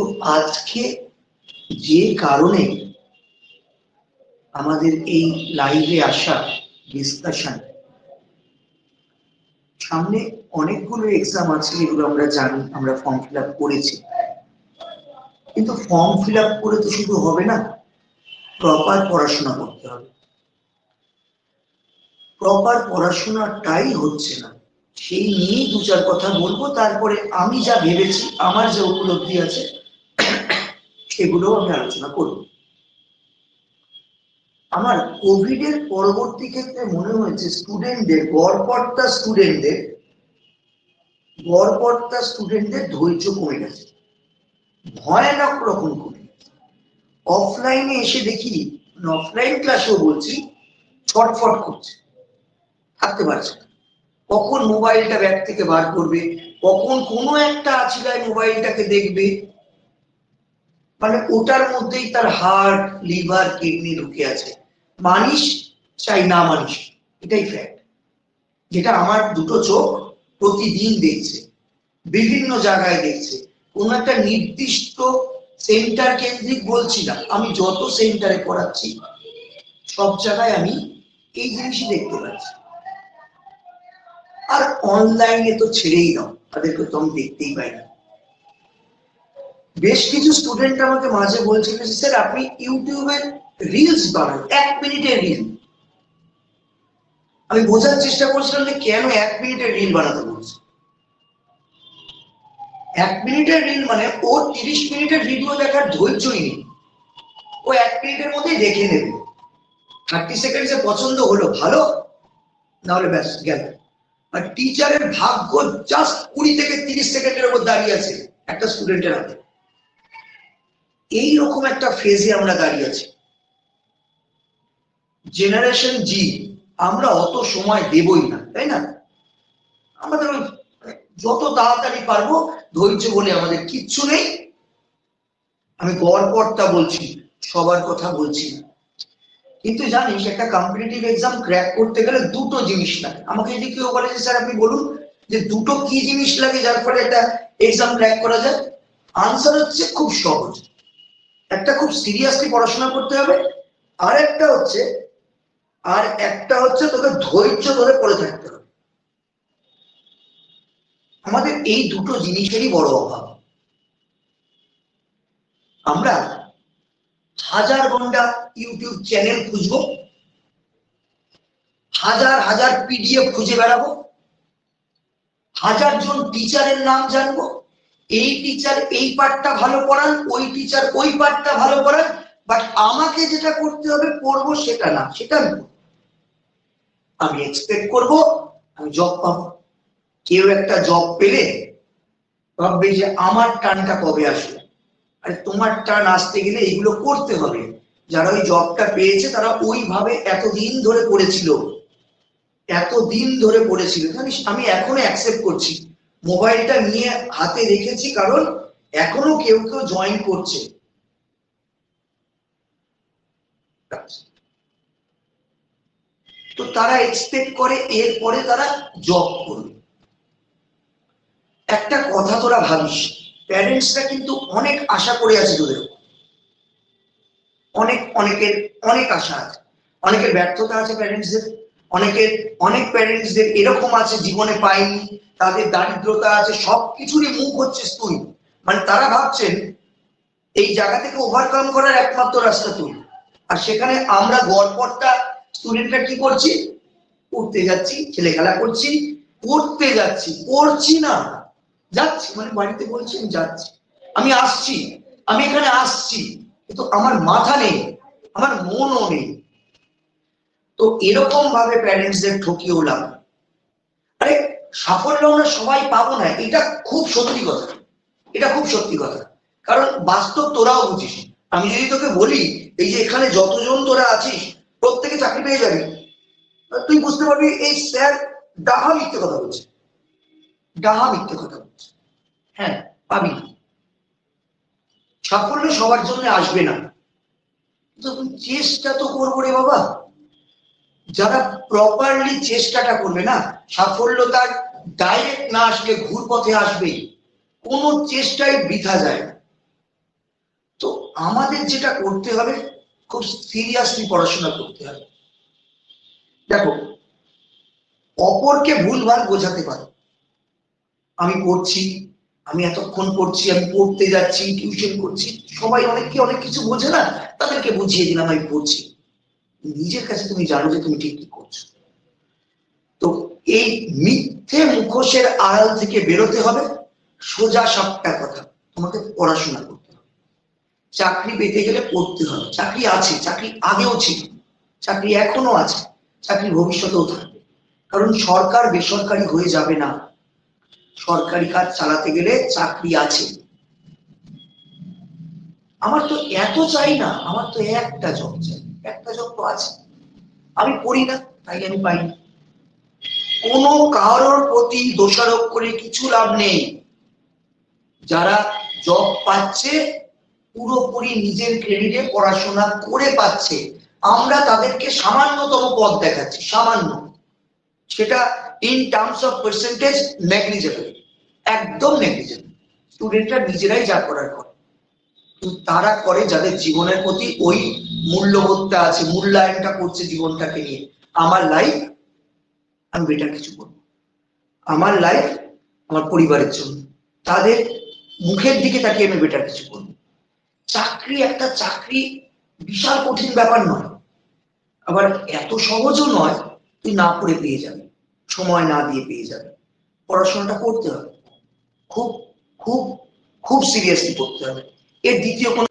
তো আজকে যে কারণে আমাদের এই লাইভে আসা ডিসকাশন, সামনে অনেকগুলো এক্সাম আছে যেগুলো আমরা জানি, আমরা ফর্ম ফিল আপ করেছি, কিন্তু ফর্ম ফিল আপ করে তো শুধু হবে না, প্রপার পড়াশোনা করতে হবে। প্রপার পড়াশোনাটাই হচ্ছে না, সেই নিয়ে দু চার কথা বলবো, তারপরে আমি যা ভেবেছি, আমার যে উপলব্ধি আছে সেগুলো আমি আলোচনা করব। আমার কোভিড এর পরবর্তী ক্ষেত্রে মনে হয়েছে স্টুডেন্টদের, গড়পড়তা স্টুডেন্টদের ধৈর্য কমে গেছে, ভয়ানক রকম কমে গেছে। অফলাইনে এসে দেখি, অফলাইন ক্লাসেও বলছি, ছটফট করছে, থাকতে পারছে না। কখন মোবাইলটা ব্যাগ থেকে বার করবে, কখন কোনো একটা আছিলায় মোবাইলটাকে দেখবে, মানে ওটার মধ্যেই তার হার্ট, লিভার, কিডনি ঢুকে আছে। মানিস চাই না মানিস, এটাই ফ্যাক্ট, যেটা আমার দুটো চোখ প্রতিদিন দেখছে, বিভিন্ন জায়গায় দেখছে। কোন একটা নির্দিষ্ট সেন্টার কেন্দ্রিক বলছি না, আমি যত সেন্টারে পড়াচ্ছি সব জায়গায় আমি এই জিনিসই দেখতে পাচ্ছি। আর অনলাইনে তো ছেড়েই দাও, তাদেরকে তো আমি দেখতেই পাই না। বেশ কিছু স্টুডেন্ট আমাকে মাঝে বলছিল যে স্যার আপনি ইউটিউবে রিলস বানান, 1 মিনিটের রিল। আমি বোঝার চেষ্টা করছিলাম যে কেন 1 মিনিটের রিল বানাতে বলছে। 1 মিনিটের রিল মানে ওর 30 মিনিটের ভিডিও দেখার ধৈর্যই নেই, ও 1 মিনিটের মধ্যেই দেখে নেবে। 30 সেকেন্ডসে পছন্দ হলো ভালো, নাহলে ব্যাস গেল। আর টিচারের ভাগ্য জাস্ট 20 থেকে 30 সেকেন্ডের উপর দাঁড়িয়ে আছে একটা স্টুডেন্টের হাতে। এইরকম একটা ফেজে আমরা দাঁড়িয়ে আছি। জেনারেশন জি, আমরা অত সময় দেবই না, তাই না? আমাদের ওই যত তাড়াতাড়ি পারবো, ধৈর্য বলে আমাদের কিচ্ছু নেই। আমি গড়পড়তা বলছি, সবার কথা বলছি না। কিন্তু জানিস, একটা কম্পিটিটিভ এক্সাম ক্র্যাক করতে গেলে দুটো জিনিস লাগে। আমাকে যদি কেউ বলে যে স্যার আপনি বলুন যে দুটো কি জিনিস লাগে যার ফলে একটা এক্সাম ক্র্যাক করা যায়, আনসার হচ্ছে খুব সহজ। একটা খুব সিরিয়াসলি পড়াশোনা করতে হবে, আর একটা হচ্ছে তোকে ধৈর্য ধরে পড়ে থাকতে হবে। আমাদের এই দুটো জিনিসেরই বড় অভাব। আমরা হাজার ঘন্টা ইউটিউব চ্যানেল খুঁজবো, হাজার হাজার পিডিএফ খুঁজে বেড়াবো, 1000 জন টিচারের নাম জানবো, এই টিচার এই পার্টটা ভালো পড়ান, ওই টিচার ওই পার্টটা ভালো পড়ান, বাট আমাকে যেটা করতে হবে পড়বো সেটা না, সেটা আমি এক্সপেক্ট করবো আমি জব পাবো। কেউ একটা জব পেলে ভাববে যে আমার টার্নটা কবে আসবে। আরে তোমার টার্ন আসতে গেলে এগুলো করতে হবে। যারা ওই জবটা পেয়েছে তারা ওইভাবে এতদিন ধরে পড়েছিল, জানিস আমি এখনো অ্যাকসেপ্ট করছি, মোবাইলটা নিয়ে হাতে রেখেছি, কারণ এখনো কেউ কেউ জয়েন করছে। তো তারা এক্সপেক্ট করে এরপরে তারা জব করবে। একটা কথা তোরা ভাবিস, প্যারেন্টসরা কিন্তু অনেক আশা করে আছে তোদের, অনেকের অনেক আশা আছে, অনেকের ব্যর্থতা আছে প্যারেন্টসদের, অনেক প্যারেন্টসদের এরকম আছে জীবনে পায়নি, তাদের দারিদ্রতা আছে, সবকিছুরই মুখ হচ্ছে তুই। মানে তারা ভাবছেন এই জায়গা থেকে ওভারকাম করার একমাত্র রাস্তা তুই। আর সেখানে আমরা গড়পড়তা স্টুডেন্টরা কি করছি, পড়তে যাচ্ছি, ছেলে খেলা করছি, পড়তে যাচ্ছি, পড়ছি না, যাচ্ছি, মানে বাড়িতে বলছি আমি যাচ্ছি, আমি আসছি, আমি এখানে আসছি, কিন্তু আমার মাথা নেই, আমার মনও নেই। তো এরকম ভাবে প্যারেন্টসদের ঠকিয়ে লাভ। আরে সাফল্য আমরা সবাই পাবো না, এটা খুব সত্যি কথা, এটা খুব সত্যি কথা। কারণ বাস্তব তোরাও বুঝিস। আমি যদি তোকে বলি এই যে এখানে যতজন তোরা আছিস প্রত্যেকে চাকরি পেয়ে যাবি, তুই বুঝতে পারবি এই স্যার ডাহা মিথ্যে কথা বলছে, ডাহা মিথ্যে কথা বলছে। হ্যাঁ পাবি, সাফল্য সবার জন্য আসবে না, চেষ্টা তো করবো রে বাবা। যারা প্রপারলি চেষ্টাটা করবে না, সাফল্য তার ডাইরেক্ট না আসলে ঘুর পথে আসবেই, কোনো চেষ্টাই বৃথা যায় না। আমাদের যেটা করতে হবে, খুব সিরিয়াসলি পড়াশোনা করতে হবে। দেখো, অপরকে ভুলভাল বোঝাতে পারো, আমি পড়ছি, আমি এতক্ষণ পড়ছি, আমি পড়তে যাচ্ছি, টিউশন করছি, সবাই অনেকে অনেক কিছু বোঝে না, তাদেরকে বুঝিয়ে দিলাম আমি পড়ছি। নিজের কাছে তুমি জানো যে তুমি ঠিক কি করছো। তো এই মিথ্যে মুখোশের আড়াল থেকে বেরোতে হবে। সোজা সাপটা কথা, তোমাকে পড়াশোনা করতে হবে। চাকরি পেতে গেলে পড়তে হবে। চাকরি আছে, চাকরি আগেও ছিল, চাকরি এখনো আছে, চাকরি ভবিষ্যতেও থাকবে। কারণ সরকার বেসরকারি হয়ে যাবে না। সরকারি কাজ চালাতে গেলে চাকরি আছে। আমার তো এত চাই না, আমার তো একটা জব চাই, একটা জব তো আছে। আমি পড়ি না, তাই আমি পাই না। কোনো কারোর প্রতি দোষারোপ করে কিছু লাভ নেই। যারা জব পাচ্ছে পুরোপুরি নিজের ক্রেডিটে পড়াশোনা করে পাচ্ছে, আমরা তাদেরকে সামান্যতম পদ দেখাচ্ছি, সামান্য। সেটা in terms of percentage negligible, একদম নেগলিজেবল। স্টুডেন্টরা নিজেরাই যা করার করে, কিন্তু তারা করে যাদের জীবনের প্রতি ওই মূল্যবোধটা আছে, মূল্যায়নটা করছে জীবনটাকে নিয়ে। আমার লাইফ, আমি বেটার কিছু করবো, আমার লাইফ আমার পরিবারের জন্য, তাদের মুখের দিকে তাকিয়ে আমি বেটার কিছু করবো। চাকরি, একটা চাকরি বিশাল কঠিন ব্যাপার নয়, আবার এত সহজও নয় তুই না করে পেয়ে যাবি, সময় না দিয়ে পেয়ে যাবি। পড়াশোনাটা করতে হবে, খুব খুব খুব সিরিয়াসলি করতে হবে। এর দ্বিতীয় কোনো